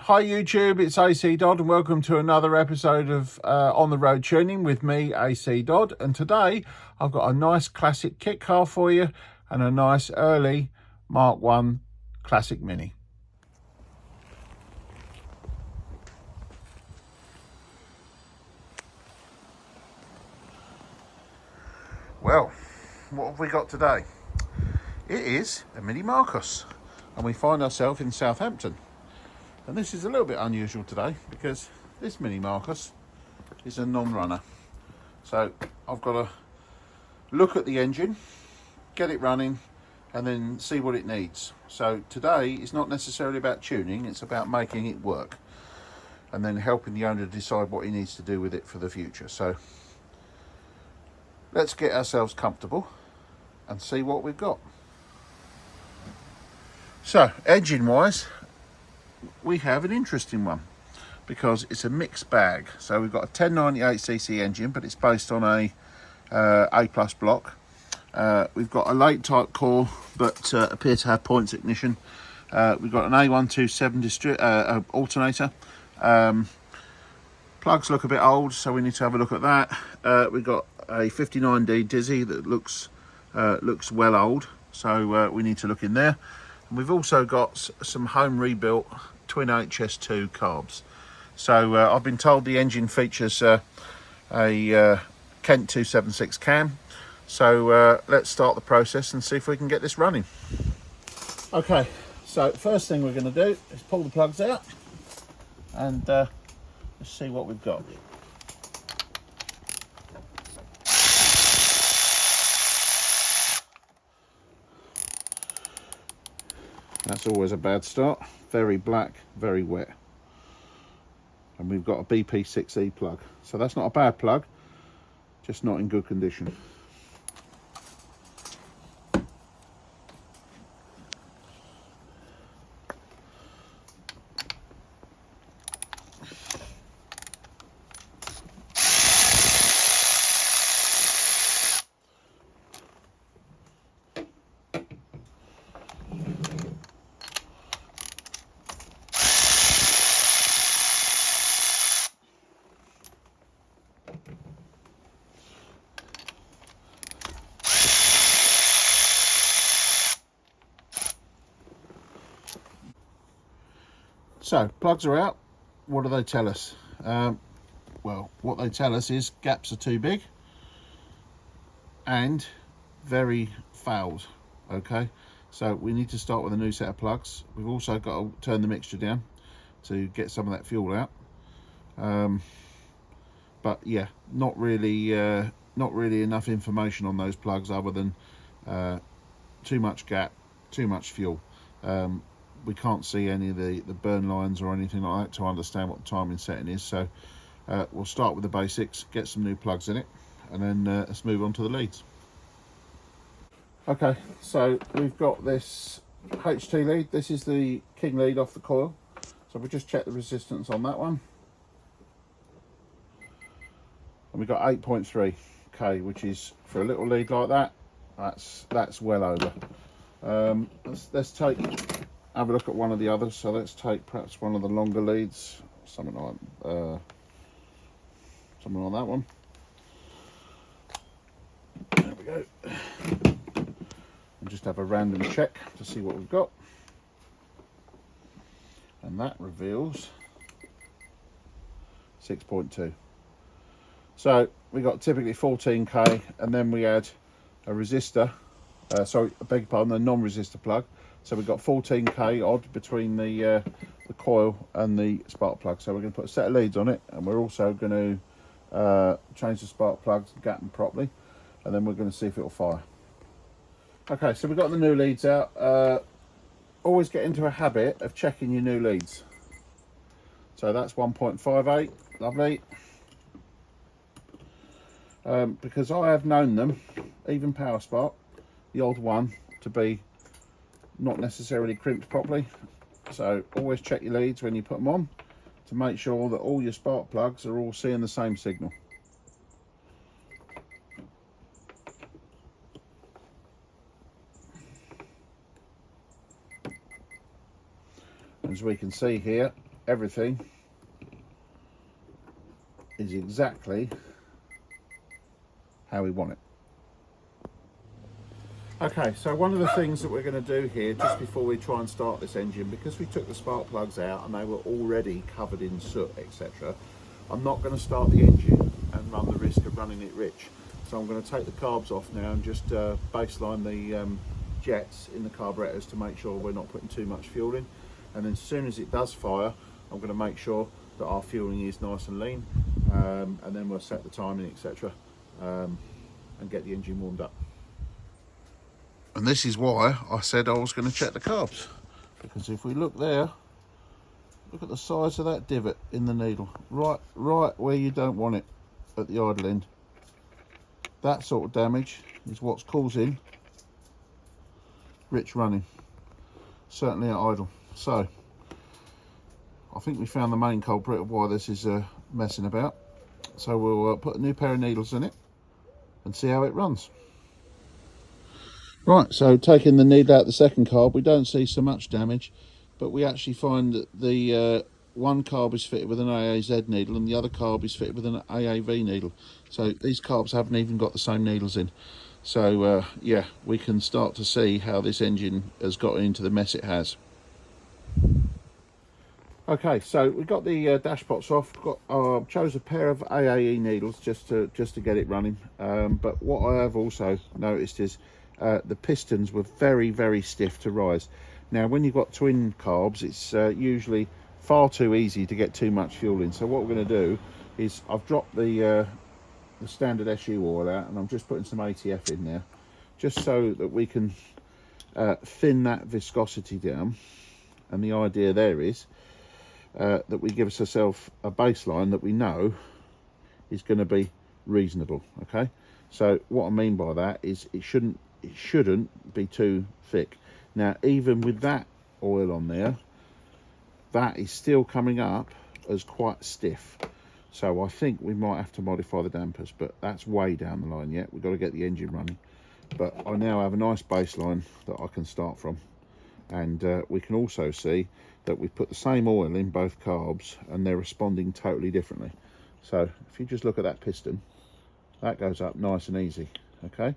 Hi YouTube, it's ACDodd and welcome to another episode of On the Road Tuning with me, ACDodd. And today I've got a nice classic kit car for you and a nice early Mark 1 Classic Mini. Well, what have we got today? It is a Mini Marcos and we find ourselves in Southampton. And this is a little bit unusual today because this Mini Marcos is a non-runner. So I've got to look at the engine, get it running, and then see what it needs. So today is not necessarily about tuning, it's about making it work and then helping the owner decide what he needs to do with it for the future. So let's get ourselves comfortable and see what we've got. So engine wise, we have an interesting one because it's a mixed bag. So we've got a 1098cc engine, but it's based on a A+ block. We've got a late type core, but appear to have points ignition. We've got an A127 alternator. Plugs look a bit old, so we need to have a look at that. We've got a 59D Dizzy that looks well old, so we need to look in there. And we've also got some home rebuilt twin HS2 carbs. So I've been told the engine features a Kent 276 cam. So let's start the process and see if we can get this running. Okay, so first thing we're going to do is pull the plugs out and let's see what we've got. That's always a bad start. Very black, very wet. And we've got a BP6E plug. So that's not a bad plug, just not in good condition. So, plugs are out. What do they tell us? Well, what they tell us is gaps are too big and very fouled. Okay, so we need to start with a new set of plugs. We've also got to turn the mixture down to get some of that fuel out. But yeah, not really enough information on those plugs other than too much gap, too much fuel. We can't see any of the burn lines or anything like that to understand what the timing setting is. So we'll start with the basics, get some new plugs in it, and then let's move on to the leads. Okay, so we've got this HT lead. This is the king lead off the coil. So we just check the resistance on that one. And we've got 8.3k, which is, for a little lead like that, that's well over. Let's have a look at one of the others. So let's take perhaps one of the longer leads, something like that one. There we go. And just have a random check to see what we've got. And that reveals 6.2. So we got typically 14k, and then we add a resistor. Sorry, I beg your pardon, a non-resistor plug. So we've got 14k odd between the coil and the spark plug. So we're going to put a set of leads on it, and we're also going to change the spark plugs and gap them properly, and then we're going to see if it'll fire. Okay, so we've got the new leads out. Always get into a habit of checking your new leads. So that's 1.58, lovely. Because I have known them, even Power Spark, the old one, to be not necessarily crimped properly. So always check your leads when you put them on to make sure that all your spark plugs are all seeing the same signal. As we can see here, everything is exactly how we want it. Okay, so one of the things that we're going to do here, just before we try and start this engine, because we took the spark plugs out and they were already covered in soot, etc., I'm not going to start the engine and run the risk of running it rich. So I'm going to take the carbs off now and just baseline the jets in the carburetors to make sure we're not putting too much fuel in. And then as soon as it does fire, I'm going to make sure that our fueling is nice and lean, and then we'll set the timing, etc., and get the engine warmed up. And this is why I said I was going to check the carbs, because if we look there, look at the size of that divot in the needle, right where you don't want it at the idle end. That sort of damage is what's causing rich running, certainly at idle. So I think we found the main culprit of why this is messing about. So we'll put a new pair of needles in it and see how it runs. Right, so taking the needle out the second carb, we don't see so much damage, but we actually find that the one carb is fitted with an AAZ needle and the other carb is fitted with an AAV needle. So these carbs haven't even got the same needles in. So yeah, we can start to see how this engine has got into the mess it has. Okay, so we got the dash pots off. Chose a pair of AAE needles just to get it running. But what I have also noticed is the pistons were very stiff to rise. Now when you've got twin carbs, it's usually far too easy to get too much fuel in. So what we're going to do is I've dropped the standard SU oil out and I'm just putting some ATF in there, just so that we can thin that viscosity down. And the idea there is that we give ourselves a baseline that we know is going to be reasonable. Okay, so what I mean by that is it shouldn't be too thick. Now even with that oil on there, that is still coming up as quite stiff. So I think we might have to modify the dampers, but that's way down the line yet. We've got to get the engine running. But I now have a nice baseline that I can start from. And we can also see that we put the same oil in both carbs and they're responding totally differently. So if you just look at that piston, that goes up nice and easy, okay?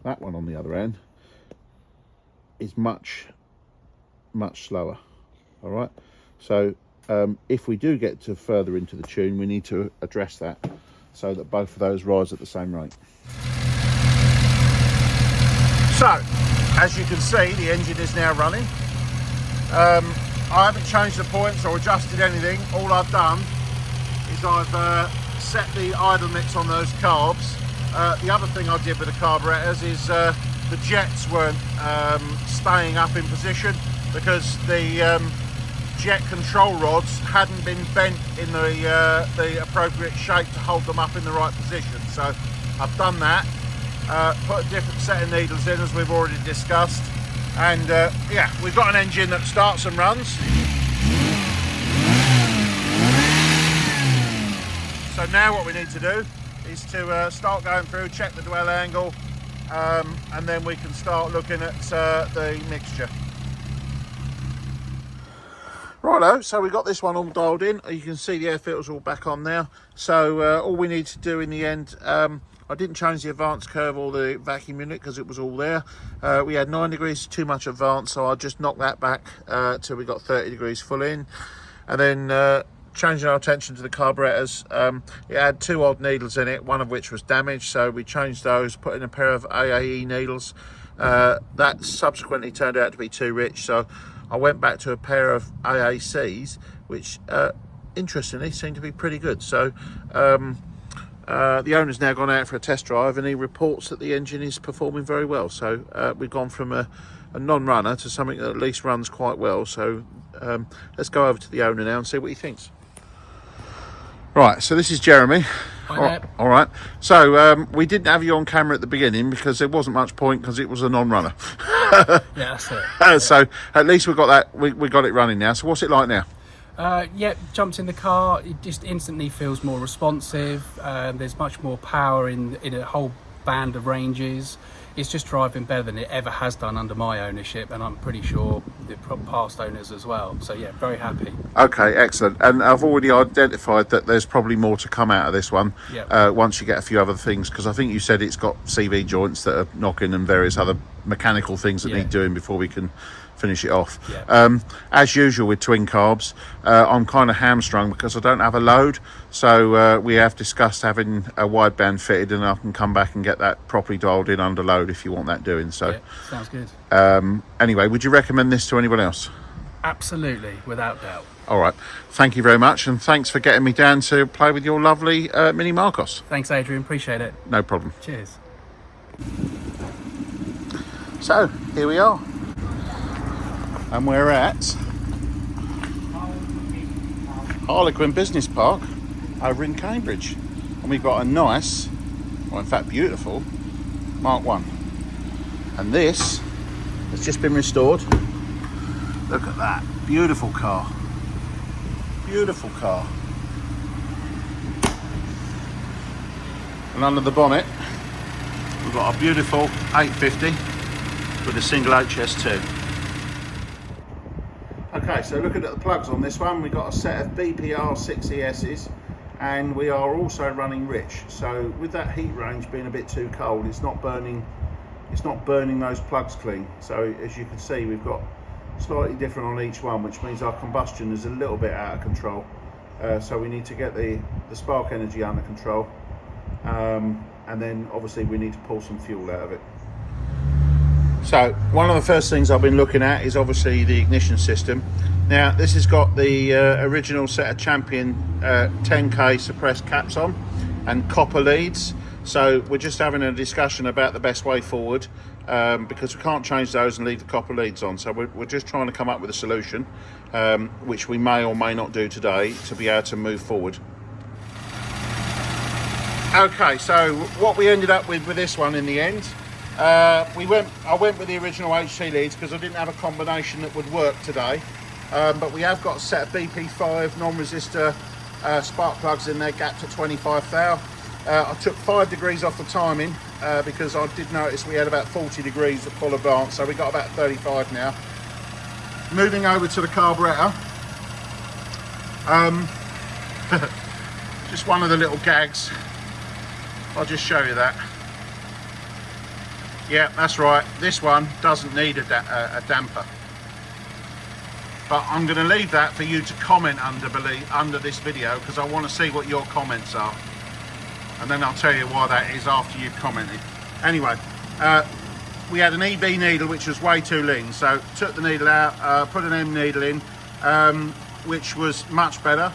That one on the other end is much slower, all right? So if we do get to further into the tune, we need to address that so that both of those rise at the same rate. So, as you can see, the engine is now running. I haven't changed the points or adjusted anything. All I've done is I've set the idle mix on those carbs. The other thing I did with the carburetors is the jets weren't staying up in position because the jet control rods hadn't been bent in the appropriate shape to hold them up in the right position. So I've done that, put a different set of needles in as we've already discussed, and yeah, we've got an engine that starts and runs. So now what we need to do is to start going through, check the dwell angle, and then we can start looking at the mixture. Righto, so we got this one all dialed in. You can see the air filter's all back on now. So all we need to do in the end, I didn't change the advance curve or the vacuum unit because it was all there. We had 9 degrees too much advance, so I just knocked that back till we got 30 degrees full in. And then changing our attention to the carburetors, it had 2 odd needles in it, one of which was damaged, so we changed those, put in a pair of AAE needles. That subsequently turned out to be too rich, so I went back to a pair of AACs, which interestingly seem to be pretty good. So the owner's now gone out for a test drive and he reports that the engine is performing very well. So we've gone from a non-runner to something that at least runs quite well. So let's go over to the owner now and see what he thinks. Right, so this is Jeremy. All right. So we didn't have you on camera at the beginning because there wasn't much point because it was a non-runner. Yeah, that's it. So at least we got that. We got it running now. So what's it like now? Yeah, jumped in the car. It just instantly feels more responsive. There's much more power in a whole band of ranges. it's just driving better than it ever has done under my ownership, and I'm pretty sure the past owners as well. So yeah, very happy. Okay, excellent. And I've already identified that there's probably more to come out of this one. Yeah. Once you get a few other things, because I think you said it's got CV joints that are knocking and various other mechanical things that need doing before we can finish it off. Yeah. As usual with twin carbs, I'm kind of hamstrung because I don't have a load, so we have discussed having a wideband fitted, and I can come back and get that properly dialed in under load if you want that doing. So Yeah, sounds good. Anyway, would you recommend this to anyone else? Absolutely, without doubt. All right, thank you very much, and thanks for getting me down to play with your lovely Mini Marcos. Thanks, Adrian. Appreciate it. No problem. Cheers. So here we are, and we're at Harlequin Business Park over in Cambridge, and we've got a nice, well in fact beautiful, Mark 1, and this has just been restored. Look at that, beautiful car, beautiful car. And under the bonnet we've got a beautiful 850 with a single HS2. Okay, so looking at the plugs on this one, we've got a set of BPR 6ESs, and we are also running rich. So with that heat range being a bit too cold, it's not burning those plugs clean. So as you can see, we've got slightly different on each one, which means our combustion is a little bit out of control. So we need to get the spark energy under control, and then obviously we need to pull some fuel out of it. So one of the first things I've been looking at is obviously the ignition system. Now this has got the original set of Champion 10k suppressed caps on and copper leads. So we're just having a discussion about the best way forward, because we can't change those and leave the copper leads on. So we're just trying to come up with a solution, which we may or may not do today to be able to move forward. Okay, so what we ended up with this one in the end, I went with the original HT leads because I didn't have a combination that would work today, but we have got a set of BP5 non-resistor spark plugs in there, gapped at 25 thou. I took 5 degrees off the timing because I did notice we had about 40 degrees at full advance, so we got about 35 now. Moving over to the carburetor, just one of the little gags, I'll just show you that. Yeah, that's right, this one doesn't need a damper. But I'm going to leave that for you to comment under this video, because I want to see what your comments are. And then I'll tell you why that is after you've commented. Anyway, we had an EB needle which was way too lean, so took the needle out, put an M needle in, which was much better.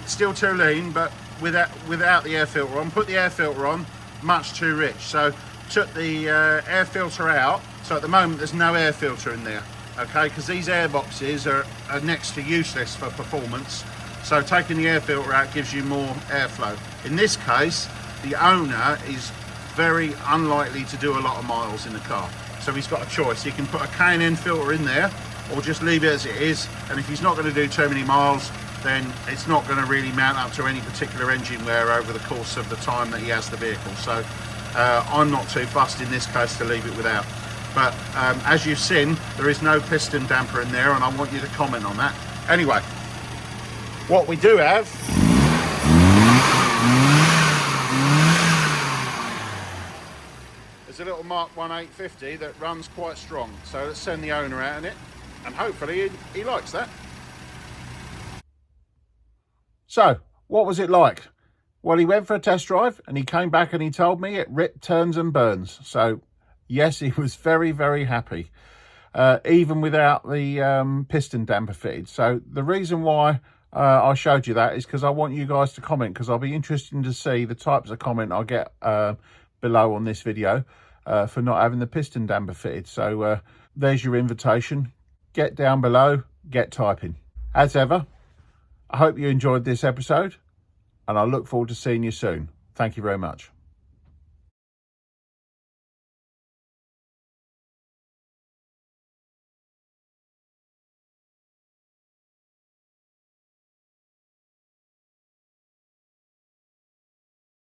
Still too lean, but without the air filter on. Put the air filter on, much too rich. So took the air filter out, so at the moment there's no air filter in there, okay, because these air boxes are next to useless for performance. So taking the air filter out gives you more airflow. In this case, the owner is very unlikely to do a lot of miles in the car, so he's got a choice. He can put a K&N filter in there or just leave it as it is, and if he's not going to do too many miles, then it's not going to really mount up to any particular engine wear over the course of the time that he has the vehicle. So I'm not too fussed in this case to leave it without. But as you've seen, there is no piston damper in there, and I want you to comment on that. Anyway, what we do have is a little Mark 1 850 that runs quite strong. So let's send the owner out in it, and hopefully he likes that. So, what was it like? Well, he went for a test drive and he came back and he told me it ripped, turns and burns. So, yes, he was very, very happy, even without the piston damper fitted. So, the reason why I showed you that is because I want you guys to comment, because I'll be interested to see the types of comment I get below on this video for not having the piston damper fitted. So, there's your invitation. Get down below, get typing. As ever, I hope you enjoyed this episode, and I look forward to seeing you soon. Thank you very much.